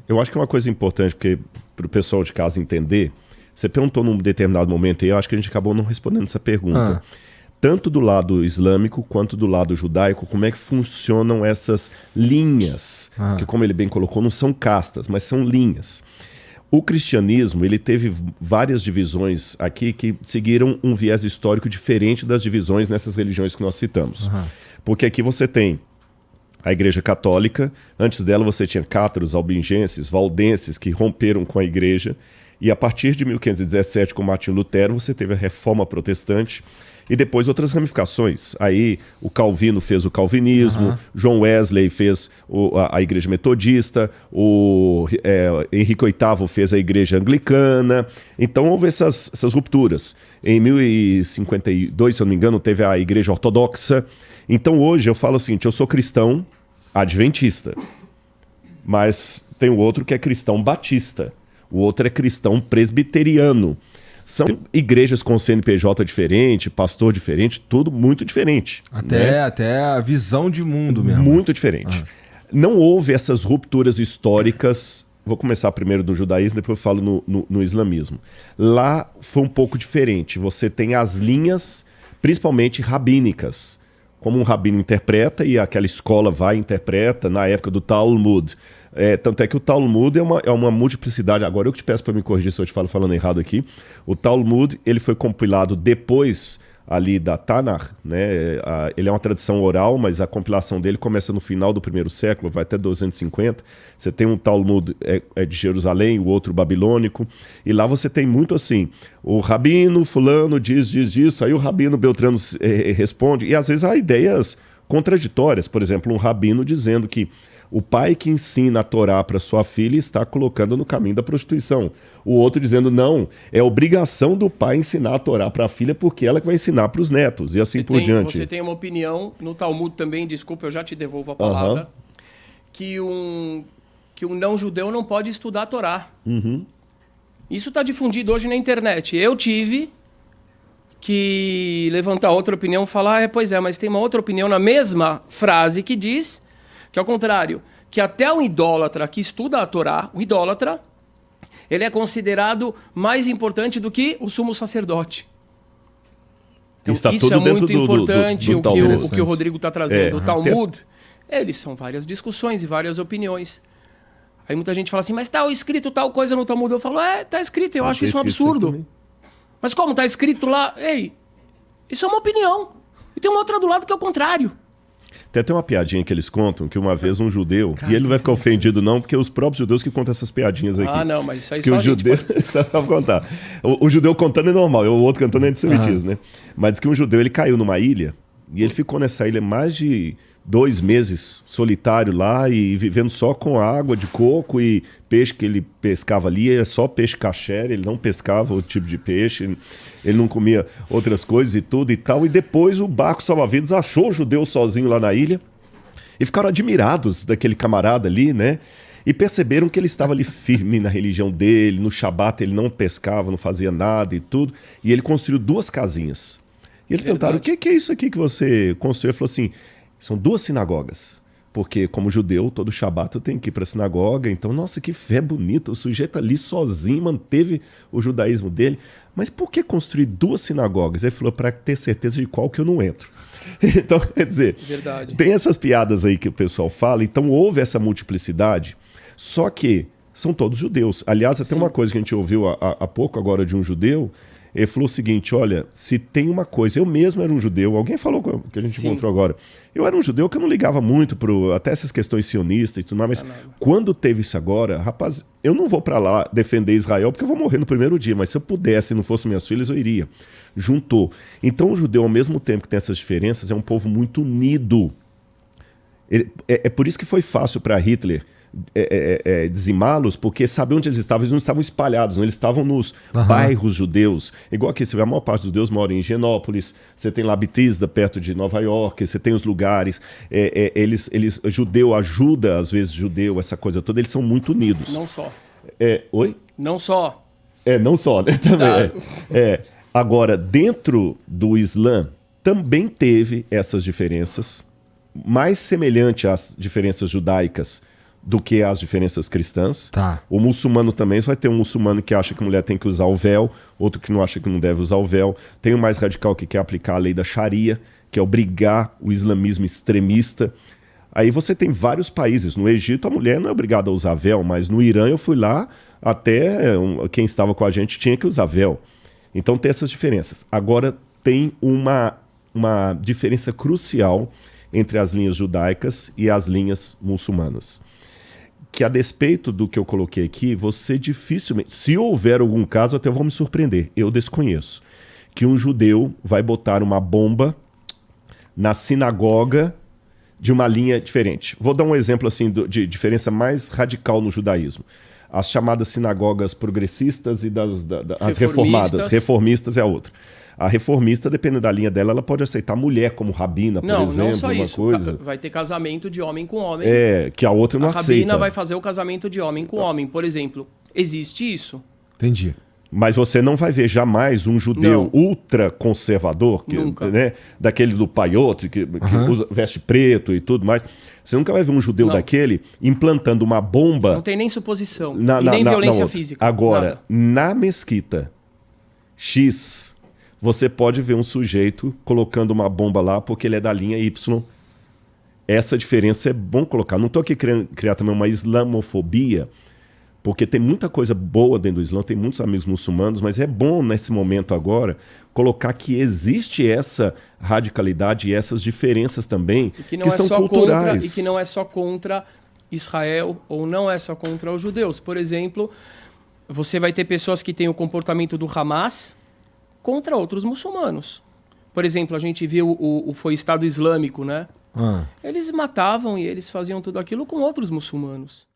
Eu acho que é uma coisa importante, porque para o pessoal de casa entender, você perguntou num determinado momento e eu acho que a gente acabou não respondendo essa pergunta. Tanto do lado islâmico quanto do lado judaico, como é que funcionam essas linhas, que como ele bem colocou, não são castas, mas são linhas. O cristianismo, ele teve várias divisões aqui que seguiram um viés histórico diferente das divisões nessas religiões que nós citamos. Porque aqui você tem a Igreja Católica, antes dela você tinha cátaros, albingenses, valdenses que romperam com a Igreja, e a partir de 1517, com Martinho Lutero, você teve a Reforma Protestante, e depois outras ramificações. Aí o Calvino fez o calvinismo, John Wesley fez a Igreja Metodista, o Henrique VIII fez a Igreja Anglicana. Então houve essas rupturas. Em 1052, se eu não me engano, teve a Igreja Ortodoxa. Então hoje eu falo o seguinte, eu sou cristão adventista, mas tem o outro que é cristão batista, o outro é cristão presbiteriano. São igrejas com CNPJ diferente, pastor diferente, tudo muito diferente. Até a visão de mundo mesmo. Muito diferente. Não houve essas rupturas históricas. Vou começar primeiro do judaísmo, depois eu falo no islamismo. Lá foi um pouco diferente. Você tem as linhas, principalmente rabínicas. Como um rabino interpreta e aquela escola vai e interpreta na época do Talmud. Tanto é que o Talmud é uma multiplicidade. Agora eu que te peço para me corrigir se eu te falando errado aqui. O Talmud ele foi compilado depois ali da Tanakh, né? Ele é uma tradição oral, mas a compilação dele começa no final do primeiro século, vai até 250. Você tem um Talmud de Jerusalém, o outro babilônico, e lá você tem muito assim, o rabino fulano diz isso, aí o rabino Beltrano responde, e às vezes há ideias contraditórias, por exemplo, um rabino dizendo que o pai que ensina a Torá para sua filha está colocando no caminho da prostituição. O outro dizendo, não, é obrigação do pai ensinar a Torá para a filha porque ela que vai ensinar para os netos, e assim por diante. Você tem uma opinião, no Talmud também, desculpa, eu já te devolvo a palavra, que um não-judeu não pode estudar a Torá. Isso está difundido hoje na internet. Eu tive que levantar outra opinião e falar, pois é, mas tem uma outra opinião na mesma frase que diz que, ao contrário, que até um idólatra que estuda a Torá, o idólatra, ele é considerado mais importante do que o sumo sacerdote. Então, isso é muito importante, o que o Rodrigo está trazendo. O Talmud, eles são várias discussões e várias opiniões. Aí muita gente fala assim, mas está escrito tal coisa no Talmud. Eu falo, está escrito, eu acho isso um absurdo. Mas como está escrito lá? Ei, isso é uma opinião. E tem uma outra do lado que é o contrário. Tem até uma piadinha que eles contam, que uma vez um judeu, e ele não vai ficar ofendido não, porque é os próprios judeus que contam essas piadinhas aqui. Não, mas isso aí que só o judeu... Vou contar. O judeu contando é normal, o outro cantando é antissemitismo, né? Mas diz que um judeu, ele caiu numa ilha, e ele ficou nessa ilha mais de 2 meses solitário lá, e vivendo só com água de coco e peixe que ele pescava ali, era só peixe kasher, ele não pescava outro tipo de peixe, ele não comia outras coisas e tudo e tal, e depois o barco salva-vidas achou o judeu sozinho lá na ilha, e ficaram admirados daquele camarada ali, né? E perceberam que ele estava ali firme na religião dele, no Shabat ele não pescava, não fazia nada e tudo, e ele construiu 2 casinhas. E eles perguntaram, o que é isso aqui que você construiu? Ele falou assim, são 2 sinagogas, porque como judeu, todo Shabat eu tenho que ir para a sinagoga, então, nossa, que fé bonita, o sujeito ali sozinho manteve o judaísmo dele, mas por que construir 2 sinagogas? Ele falou, para ter certeza de qual que eu não entro. Então, quer dizer, tem essas piadas aí que o pessoal fala, então houve essa multiplicidade, só que são todos judeus. Aliás, até uma coisa que a gente ouviu há pouco agora de um judeu, ele falou o seguinte, olha, se tem uma coisa, eu mesmo era um judeu, alguém falou que a gente encontrou agora, eu era um judeu que eu não ligava muito até essas questões sionistas e tudo mais, mas quando teve isso agora, rapaz, eu não vou para lá defender Israel porque eu vou morrer no primeiro dia, mas se eu pudesse, não fosse minhas filhas, eu iria. Juntou. Então o judeu, ao mesmo tempo que tem essas diferenças, é um povo muito unido. É por isso que foi fácil para Hitler dizimá-los, porque saber onde eles não estavam espalhados, não, eles estavam nos bairros judeus. Igual aqui, você vê, a maior parte dos judeus mora em Higienópolis, você tem lá Bethesda, perto de Nova York, você tem os lugares, judeu ajuda, às vezes, judeu, essa coisa toda, eles são muito unidos. Não só. Oi? Não só. Não só, né? Também. Agora, dentro do Islã, também teve essas diferenças, mais semelhante às diferenças judaicas do que as diferenças cristãs. Tá. O muçulmano também, você vai ter um muçulmano que acha que a mulher tem que usar o véu, outro que não acha que não deve usar o véu. Tem o mais radical que quer aplicar a lei da Sharia, que é obrigar o islamismo extremista. Aí você tem vários países. No Egito a mulher não é obrigada a usar véu, mas no Irã eu fui lá, até quem estava com a gente tinha que usar véu. Então tem essas diferenças. Agora tem uma diferença crucial entre as linhas judaicas e as linhas muçulmanas. Que a despeito do que eu coloquei aqui, você dificilmente, se houver algum caso, até vão me surpreender, eu desconheço, que um judeu vai botar uma bomba na sinagoga de uma linha diferente. Vou dar um exemplo assim de diferença mais radical no judaísmo. As chamadas sinagogas progressistas e as reformadas. Reformistas é a outra. A reformista, dependendo da linha dela, ela pode aceitar mulher como rabina, por exemplo. Não só uma isso. coisa. Vai ter casamento de homem com homem. Que a outra não aceita. A rabina vai fazer o casamento de homem com homem, por exemplo. Existe isso? Entendi. Mas você não vai ver jamais um judeu ultraconservador, né, daquele do paiote, que veste preto e tudo mais. Você nunca vai ver um judeu daquele implantando uma bomba. Não tem nem suposição, nem violência física. Agora, na mesquita X, você pode ver um sujeito colocando uma bomba lá porque ele é da linha Y. Essa diferença é bom colocar. Não estou aqui querendo criar também uma islamofobia, porque tem muita coisa boa dentro do Islã, tem muitos amigos muçulmanos, mas é bom nesse momento agora colocar que existe essa radicalidade e essas diferenças também, que são culturais. E que não é só contra Israel ou não é só contra os judeus. Por exemplo, você vai ter pessoas que têm o comportamento do Hamas contra outros muçulmanos. Por exemplo, a gente viu foi o Estado Islâmico, né? Eles matavam e eles faziam tudo aquilo com outros muçulmanos.